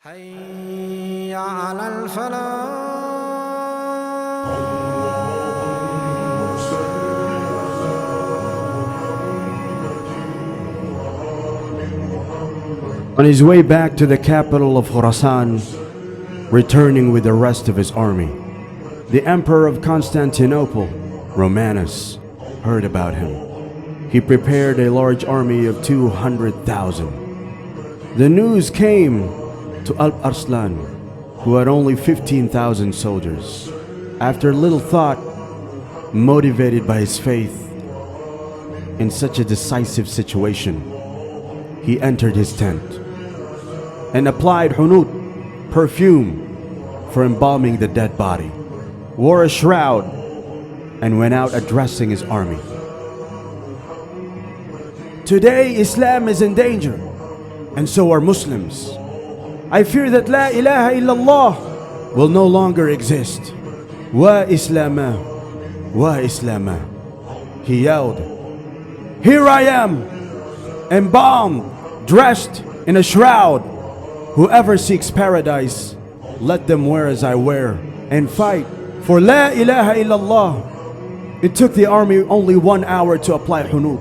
حي على الفلاح. On his way back to the capital of Khorasan, returning with the rest of his army, the Emperor of Constantinople, Romanus, heard about him. He prepared a large army of 200,000. The news came to Alp Arslan, who had only 15,000 soldiers. After little thought, motivated by his faith in such a decisive situation, he entered his tent and applied hunut, perfume, for embalming the dead body, wore a shroud, and went out addressing his army. Today Islam is in danger, and so are Muslims. I fear that La ilaha illallah will no longer exist. Wa Islama, wa Islama. He yelled, "Here I am, embalmed, dressed in a shroud. Whoever seeks paradise, let them wear as I wear and fight for La ilaha illallah." It took the army only 1 hour to apply hunut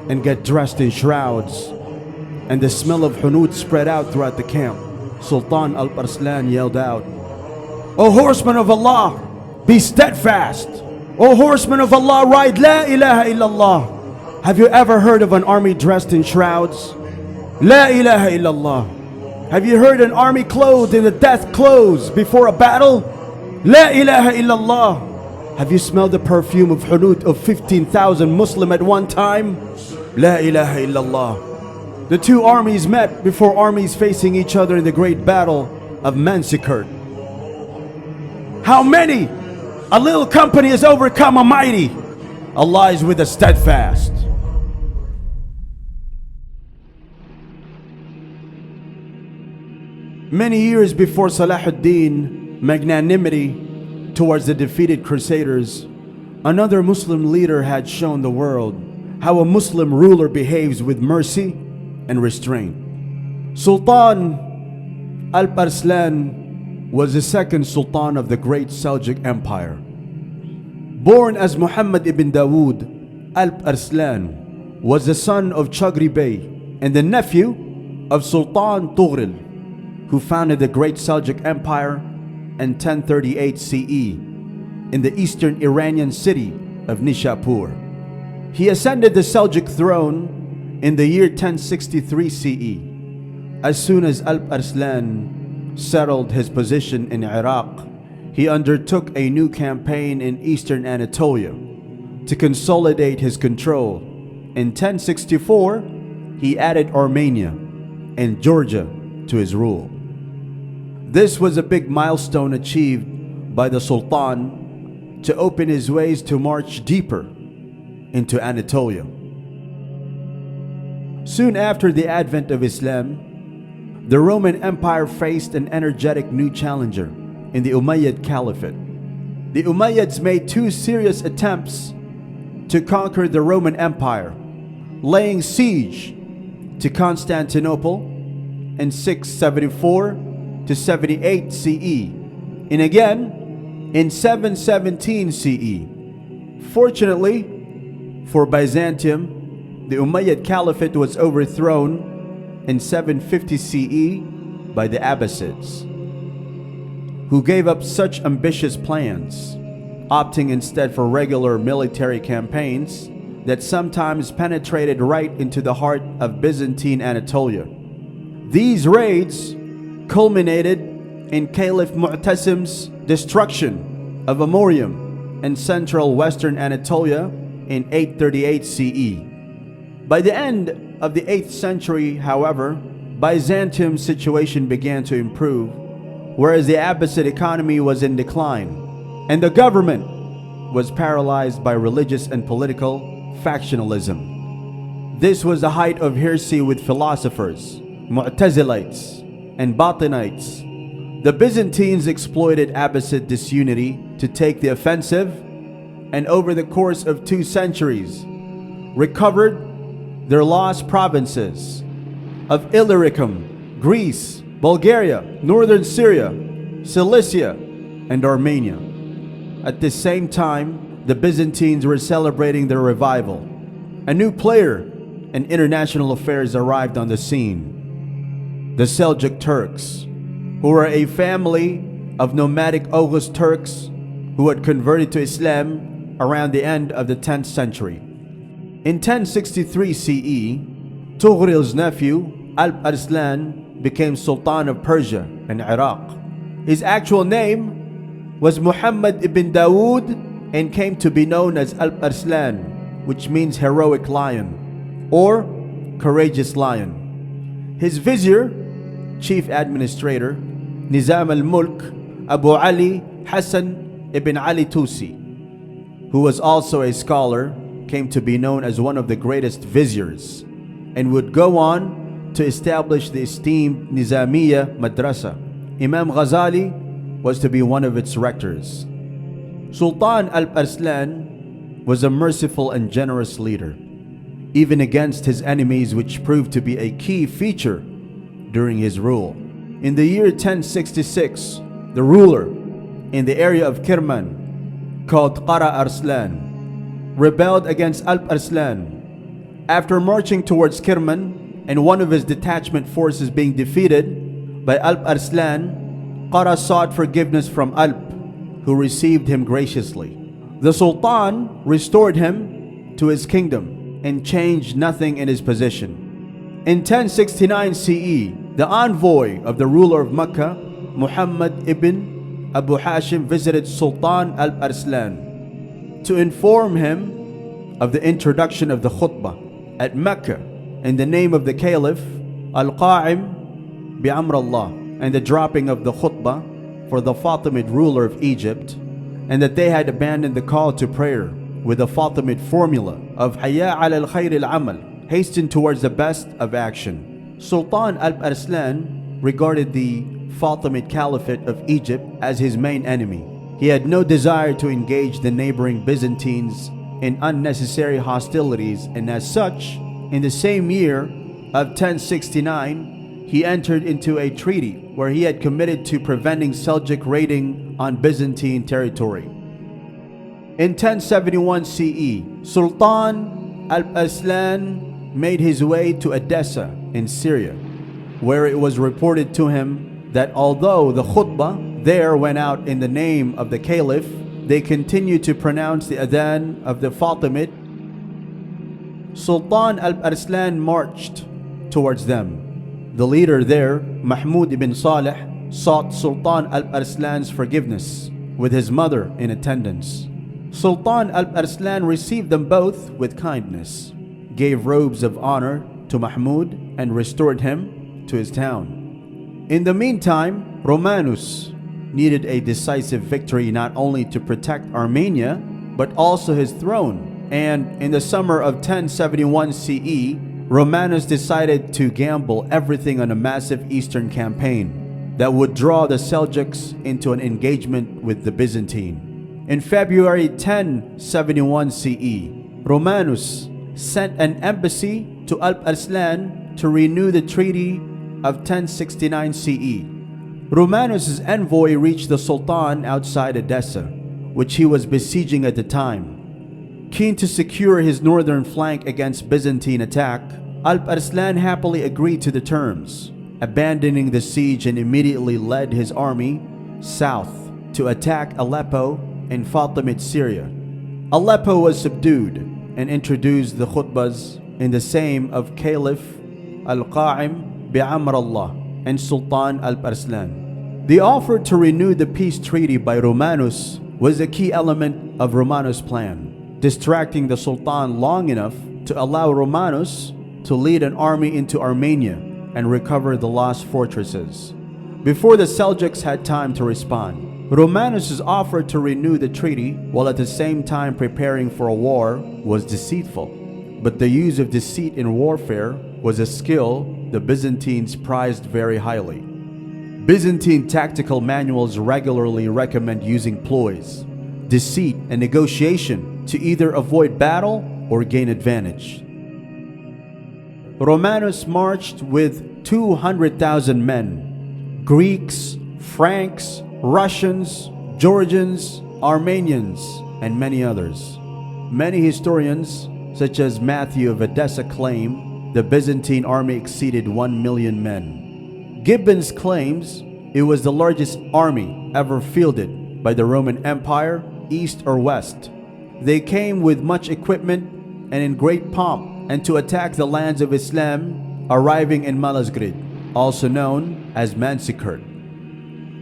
and get dressed in shrouds, and the smell of hunut spread out throughout the camp. Sultan Alp Arslan yelled out, "O horsemen of Allah, be steadfast! O horsemen of Allah, ride La ilaha illallah!" Have you ever heard of an army dressed in shrouds? La ilaha illallah. Have you heard an army clothed in the death clothes before a battle? La ilaha illallah. Have you smelled the perfume of hunut of 15,000 Muslim at one time? La ilaha illallah. The two armies met before armies facing each other in the great battle of Mansikert. How many? A little company has overcome a mighty. Allah is with the steadfast. Many years before Salahuddin's magnanimity towards the defeated crusaders, another Muslim leader had shown the world how a Muslim ruler behaves with mercy and restraint. Sultan Alp Arslan was the second Sultan of the Great Seljuk Empire. Born as Muhammad ibn Dawud, Alp Arslan was the son of Chagri Bey and the nephew of Sultan Tughril, who founded the Great Seljuk Empire in 1038 CE in the eastern Iranian city of Nishapur. He ascended the Seljuk throne in the year 1063 CE. As soon as Alp Arslan settled his position in Iraq, he undertook a new campaign in eastern Anatolia to consolidate his control. In 1064, he added Armenia and Georgia to his rule. This was a big milestone achieved by the Sultan to open his ways to march deeper into Anatolia. Soon after the advent of Islam, the Roman Empire faced an energetic new challenger in the Umayyad Caliphate. The Umayyads made two serious attempts to conquer the Roman Empire, laying siege to Constantinople in 674 to 78 CE, and again in 717 CE. Fortunately for Byzantium, the Umayyad Caliphate was overthrown in 750 CE by the Abbasids, who gave up such ambitious plans, opting instead for regular military campaigns that sometimes penetrated right into the heart of Byzantine Anatolia. These raids culminated in Caliph Mu'tasim's destruction of Amorium in central western Anatolia in 838 CE. By the end of the 8th century, however, Byzantium's situation began to improve, whereas the Abbasid economy was in decline, and the government was paralyzed by religious and political factionalism. This was the height of heresy with philosophers, Mu'tazilites, and Batinites. The Byzantines exploited Abbasid disunity to take the offensive, and over the course of 2 centuries, recovered their lost provinces of Illyricum, Greece, Bulgaria, northern Syria, Cilicia, and Armenia. At the same time, the Byzantines were celebrating their revival. A new player in international affairs arrived on the scene. The Seljuk Turks, who were a family of nomadic Oghuz Turks who had converted to Islam around the end of the 10th century. In 1063 CE, Tughril's nephew, Alp Arslan, became Sultan of Persia and Iraq. His actual name was Muhammad ibn Dawud and came to be known as Alp Arslan, which means heroic lion or courageous lion. His vizier, chief administrator, Nizam al-Mulk, Abu Ali Hassan ibn Ali Tusi, who was also a scholar, came to be known as one of the greatest viziers and would go on to establish the esteemed Nizamiya Madrasa. Imam Ghazali was to be one of its rectors. Sultan Alp Arslan was a merciful and generous leader, even against his enemies, which proved to be a key feature during his rule. In the year 1066, the ruler in the area of Kirman, called Qara Arslan, rebelled against Alp Arslan. After marching towards Kirman and one of his detachment forces being defeated by Alp Arslan, Qara sought forgiveness from Alp, who received him graciously. The Sultan restored him to his kingdom and changed nothing in his position. In 1069 CE, the envoy of the ruler of Mecca, Muhammad ibn Abu Hashim, visited Sultan Alp Arslan to inform him of the introduction of the khutbah at Mecca in the name of the Caliph Al-Qa'im bi-Amr Allah, and the dropping of the khutbah for the Fatimid ruler of Egypt, and that they had abandoned the call to prayer with the Fatimid formula of Hayya ala al-Khair al-Amal, hasten towards the best of action. Sultan Alp Arslan regarded the Fatimid Caliphate of Egypt as his main enemy. He had no desire to engage the neighboring Byzantines in unnecessary hostilities, and as such, in the same year of 1069, he entered into a treaty where he had committed to preventing Seljuk raiding on Byzantine territory. In 1071 CE, Sultan Alp Arslan made his way to Edessa in Syria, where it was reported to him that although the khutbah there went out in the name of the Caliph, they continued to pronounce the adhan of the Fatimid. Sultan Alp Arslan marched towards them. The leader there, Mahmud ibn Saleh, sought Sultan Alp Arslan's forgiveness with his mother in attendance. Sultan Alp Arslan received them both with kindness, gave robes of honor to Mahmud, and restored him to his town. In the meantime, Romanus needed a decisive victory not only to protect Armenia, but also his throne. And in the summer of 1071 CE, Romanus decided to gamble everything on a massive eastern campaign that would draw the Seljuks into an engagement with the Byzantine. In February 1071 CE, Romanus sent an embassy to Alp Arslan to renew the treaty of 1069 CE. Romanus' envoy reached the Sultan outside Edessa, which he was besieging at the time. Keen to secure his northern flank against Byzantine attack, Alp Arslan happily agreed to the terms, abandoning the siege, and immediately led his army south to attack Aleppo in Fatimid Syria. Aleppo was subdued and introduced the khutbahs in the same of Caliph Al-Qa'im bi-Amr Allah and Sultan Alp Arslan. The offer to renew the peace treaty by Romanus was a key element of Romanus' plan, distracting the Sultan long enough to allow Romanus to lead an army into Armenia and recover the lost fortresses. Before the Seljuks had time to respond, Romanus' offer to renew the treaty while at the same time preparing for a war was deceitful. But the use of deceit in warfare was a skill the Byzantines prized very highly. Byzantine tactical manuals regularly recommend using ploys, deceit, and negotiation to either avoid battle or gain advantage. Romanus marched with 200,000 men Greeks, Franks, Russians, Georgians, Armenians, and many others. Many historians, such as Matthew of Edessa, claim the Byzantine army exceeded 1 million men. Gibbons claims it was the largest army ever fielded by the Roman Empire, east or west. They came with much equipment and in great pomp, and to attack the lands of Islam, arriving in Malazgirt, also known as Manzikert.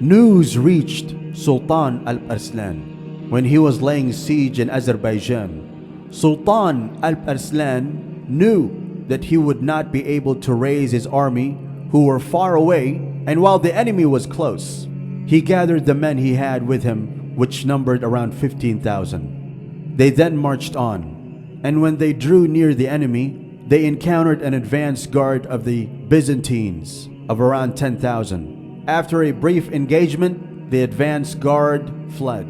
News reached Sultan Alp Arslan when he was laying siege in Azerbaijan. Sultan Alp Arslan knew that he would not be able to raise his army, who were far away, and while the enemy was close, he gathered the men he had with him, which numbered around 15,000. They then marched on, and when they drew near the enemy, they encountered an advance guard of the Byzantines of around 10,000. After a brief engagement, the advance guard fled.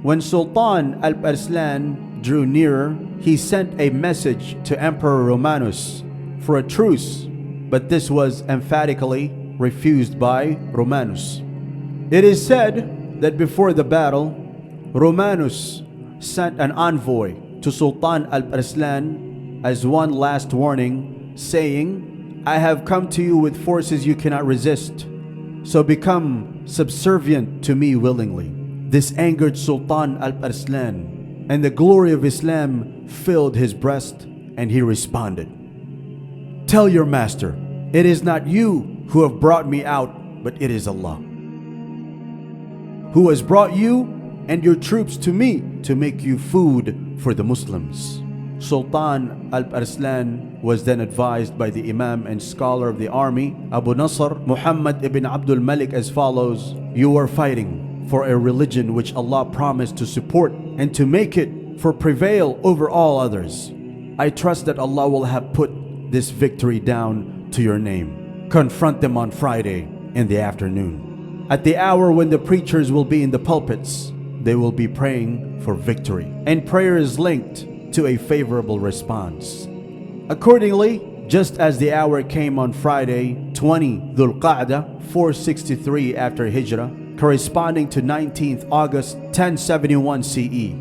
When Sultan Alp Arslan drew nearer, he sent a message to Emperor Romanus for a truce, but this was emphatically refused by Romanus. It is said that before the battle, Romanus sent an envoy to Sultan Alp Arslan as one last warning, saying, "I have come to you with forces you cannot resist, so become subservient to me willingly." This angered Sultan Alp Arslan, and the glory of Islam filled his breast, and he responded, "Tell your master, it is not you who have brought me out, but it is Allah, who has brought you and your troops to me to make you food for the Muslims." Sultan Alp Arslan was then advised by the Imam and scholar of the army, Abu Nasr Muhammad ibn Abdul Malik, as follows: "You are fighting for a religion which Allah promised to support and to make it for prevail over all others. I trust that Allah will have put this victory down to your name. Confront them on Friday in the afternoon. At the hour when the preachers will be in the pulpits, they will be praying for victory, and prayer is linked to a favorable response." Accordingly, just as the hour came on Friday, 20 Dhul Qa'dah 463 after Hijrah, corresponding to 19th August 1071 CE,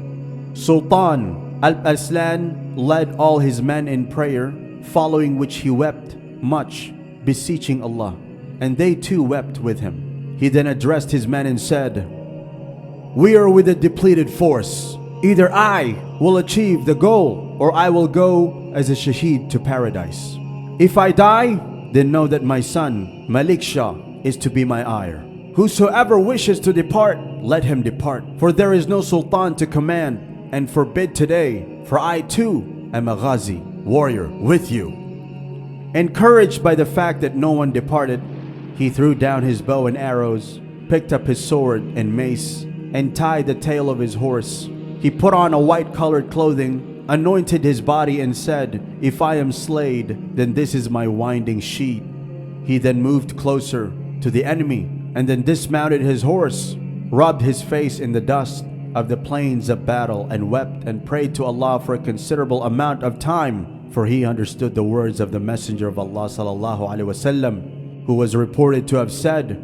Sultan Alp Arslan led all his men in prayer, following which he wept much, beseeching Allah, and they too wept with him. He then addressed his men and said, "We are with a depleted force. Either I will achieve the goal, or I will go as a shaheed to paradise. If I die, then know that my son Malik Shah is to be my heir. Whosoever wishes to depart, let him depart, for there is no sultan to command and forbid today, for I too am a ghazi, warrior, with you." Encouraged by the fact that no one departed, he threw down his bow and arrows, picked up his sword and mace, and tied the tail of his horse. He put on a white-colored clothing, anointed his body, and said, "If I am slayed, then this is my winding sheet." He then moved closer to the enemy, and then dismounted his horse, rubbed his face in the dust of the plains of battle, and wept and prayed to Allah for a considerable amount of time, for he understood the words of the Messenger of Allah sallallahu alaihi wasallam, who was reported to have said,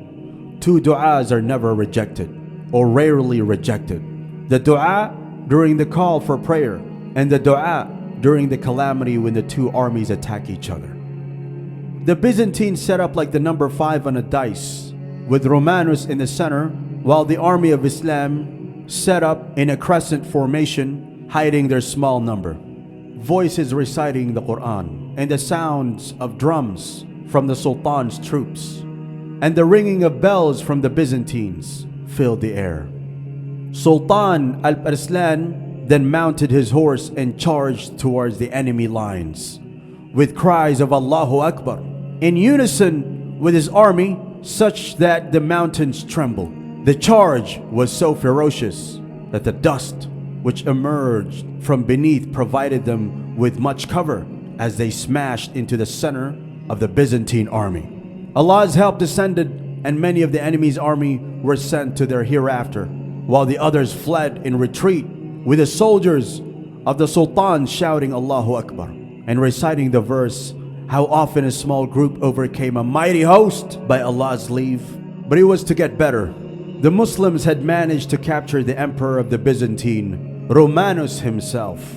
"Two du'as are never rejected, or rarely rejected: the du'a during the call for prayer, and the du'a during the calamity when the two armies attack each other." The Byzantines set up like the number 5 on a dice, with Romanus in the center, while the army of Islam set up in a crescent formation, hiding their small number. Voices reciting the Quran, and the sounds of drums from the Sultan's troops, and the ringing of bells from the Byzantines filled the air. Sultan Alp Arslan then mounted his horse and charged towards the enemy lines, with cries of Allahu Akbar, in unison with his army, such that the mountains trembled. The charge was so ferocious that the dust which emerged from beneath provided them with much cover as they smashed into the center of the Byzantine army. Allah's help descended, and many of the enemy's army were sent to their hereafter, while the others fled in retreat, with the soldiers of the Sultan shouting Allahu Akbar and reciting the verse, "How often a small group overcame a mighty host by Allah's leave." But it was to get better. The Muslims had managed to capture the emperor of the Byzantine, Romanus himself.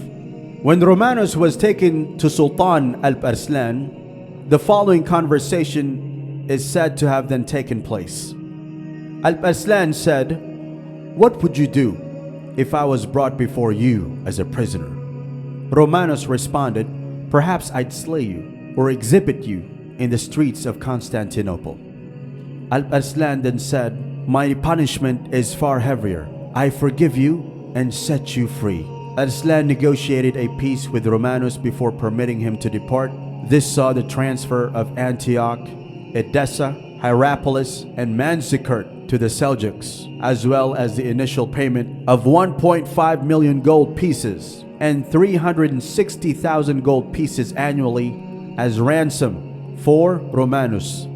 When Romanus was taken to Sultan Alp Arslan, the following conversation is said to have then taken place. Alp Arslan said, "What would you do if I was brought before you as a prisoner?" Romanus responded, "Perhaps I'd slay you or exhibit you in the streets of Constantinople." Alp Arslan then said, "My punishment is far heavier. I forgive you and set you free." Arslan negotiated a peace with Romanus before permitting him to depart. This saw the transfer of Antioch, Edessa, Hierapolis, and Manzikert to the Seljuks, as well as the initial payment of 1.5 million gold pieces and 360,000 gold pieces annually as ransom for Romanus.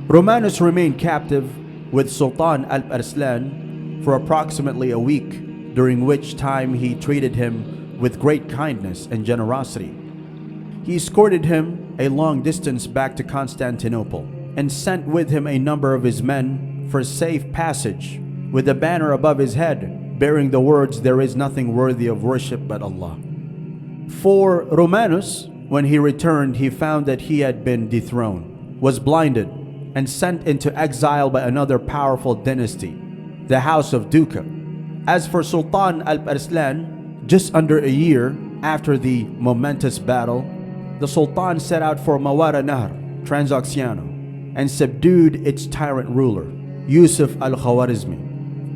Romanus remained captive with Sultan Alp Arslan for approximately a week, during which time he treated him with great kindness and generosity. He escorted him a long distance back to Constantinople and sent with him a number of his men for safe passage, with a banner above his head bearing the words, "There is nothing worthy of worship but Allah." For Romanus, when he returned, he found that he had been dethroned, was blinded, and sent into exile by another powerful dynasty, the House of Duca. As for Sultan Alp Arslan, just under a year after the momentous battle, the Sultan set out for Mawara Nahr, Transoxiano, and subdued its tyrant ruler, Yusuf al-Khwarizmi.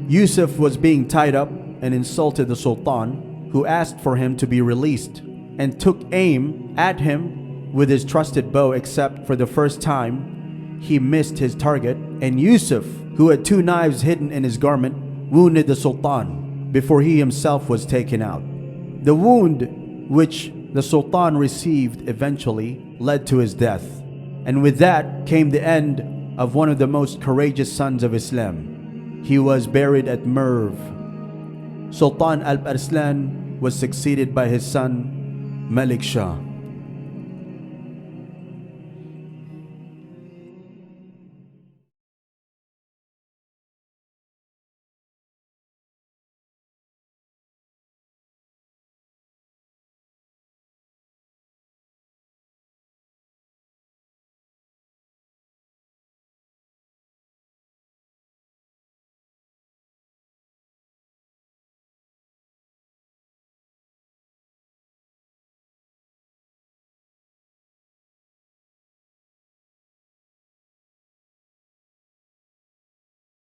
Yusuf was being tied up and insulted the Sultan, who asked for him to be released and took aim at him with his trusted bow, except for the first time he missed his target, and Yusuf, who had 2 knives hidden in his garment, wounded the Sultan before he himself was taken out. The wound which the Sultan received eventually led to his death, and with that came the end of one of the most courageous sons of Islam. He was buried at Merv. Sultan Alp Arslan was succeeded by his son Malik Shah.